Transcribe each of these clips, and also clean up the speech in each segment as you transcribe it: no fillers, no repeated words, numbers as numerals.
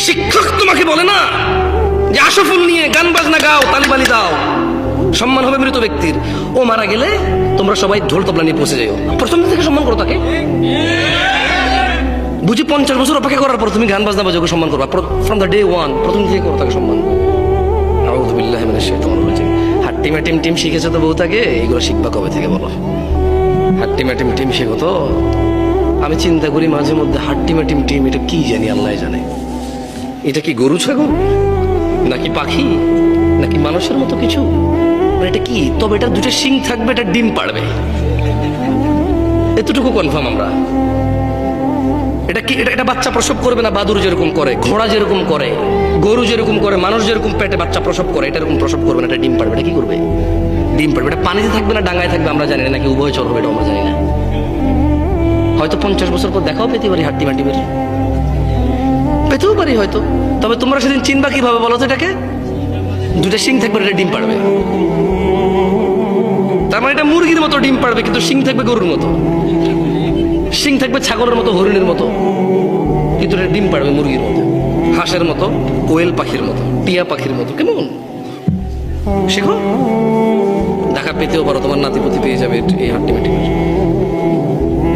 শিক্ষক তোমাকে বলে না যে আশফুল নিয়ে গান বাজনা গাও, তালিবালি দাও, সম্মান হবে মৃত ব্যক্তির। ও মারা গেলে তোমরা সবাই ঢোল তবলা নিয়ে পৌঁছে যাও, প্রথম দিন থেকে সম্মান করো তাকে। বুঝি 50 বছর অপেক্ষা করার পর তুমি গান বাজনা বাজাও, সম্মান করবা ফ্রম দ্য ডে ওয়ান, প্রথম থেকে করো তাকে সম্মান। আউযু বিল্লাহি মিনাশ শাইতানির রাজিম। হাট্টি ম্যাটিম টিম শিখেছে তো বউ তাকে, এগুলো শিখবা কবে থেকে বলো? হাট্টি ম্যাটিম টিম শিখো তো। আমি চিন্তা করি মাঝে মধ্যে হাট্টি ম্যাটিম টিম এটা কি জানি, আল্লাহ জানে। এটা কি গরু ছাগল নাকি পাখি নাকি মানুষের মতো কিছু, এটা কি? তবে এটা দুটো শিং থাকবে, এটা ডিম পাড়বে, এতটুকু কনফার্ম আমরা। এটা কি? এটা বাচ্চা প্রসব করবে না, বাদুর যেরকম করে, ঘোড়া যেরকম করে, গরু যেরকম করে, মানুষ যেরকম পেটে বাচ্চা প্রসব করে, এটা এরকম প্রসব করবে না, এটা ডিম পাড়বে। এটা কি করবে? ডিম পাড়বে। এটা পানিতে থাকবে না ডাঙায় থাকবে আমরা জানি না, নাকি উভয়চর হবে এটা আমরা জানি না। হয়তো 50 বছর পর দেখাও পেতে পারি, হাট্টি মাটি বের পেতেও পারি হয়তো। তবে তোমরা সেদিন চিনবা কিভাবে বলো তো? এটাকে দুটা শিং থাকবে, এটা ডিম পাড়বে। তার মানে এটা মুরগির মতো ডিম পাড়বে, কিন্তু শিং থাকবে গরুর মতো, শিং থাকবে ছাগলের মতো, হরিণের মতো, কিন্তু এটা ডিম পাড়বে মুরগির মতো, হাঁসের মতো, কোয়েল পাখির মতো, টিয়া পাখির মতো। কেমন শেখো, দেখা পেতেও পারো, তোমার নাতিপতি পেয়ে যাবে এই হাট্টি মাটি।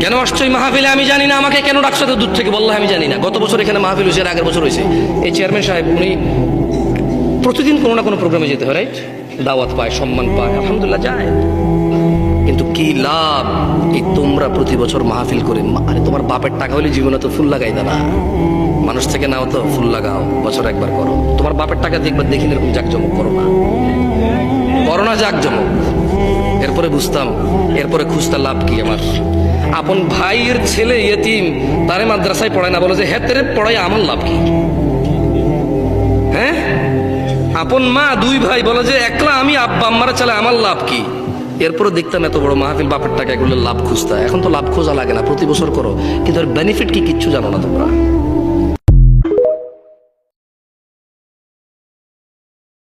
কেন আসছো এই মাহফিলে আমি জানি না, আমাকে কেন ডাকছো তো দূর থেকে? বললাম আমি জানি না। গত বছর এখানে মাহফিল হয়েছে, আগের বছর হয়েছে। এই চেয়ারম্যান সাহেব উনি প্রতিদিন কোনো না কোনো প্রোগ্রামে যেতে হয়, রাইট? দাওয়াত পায়, সম্মান পায়, আলহামদুলিল্লাহ যায়। কিন্তু কি লাভ এই তোমরা প্রতি বছর মাহফিল করে? আরে তোমার বাপের টাকা হলে জীবনে তো ফুল লাগাই না, মানুষ থেকে নাও তো, ফুল লাগাও, বছর একবার করো। তোমার বাপের টাকা দিয়ে একবার দেখিন এরকম জাকজমক করো না, করো না জাকজমক। এরপরে বুঝতাম, এরপরে খুঁজতে লাভ কি? আমার আপন ভাইয়ের ছেলে ইয়েতিম, তারে মাদ্রাসায় পড়ায় না, বলে যে হ্যাঁ তেরে পড়ায় আমার লাভ কি? হ্যাঁ, আপন মা 2 ভাই বলে যে একলা আমি আব্বা আম্মারা চালে আমার লাভ কি? এরপরে দেখতাম এত বড় মাহফিল, বাপের টাকা, এগুলো লাভ খুঁজতা। এখন তো লাভ খোঁজা লাগে না, প্রতি বছর করো, কিন্তু এর বেনিফিট কি কিচ্ছু জানো না তোমরা।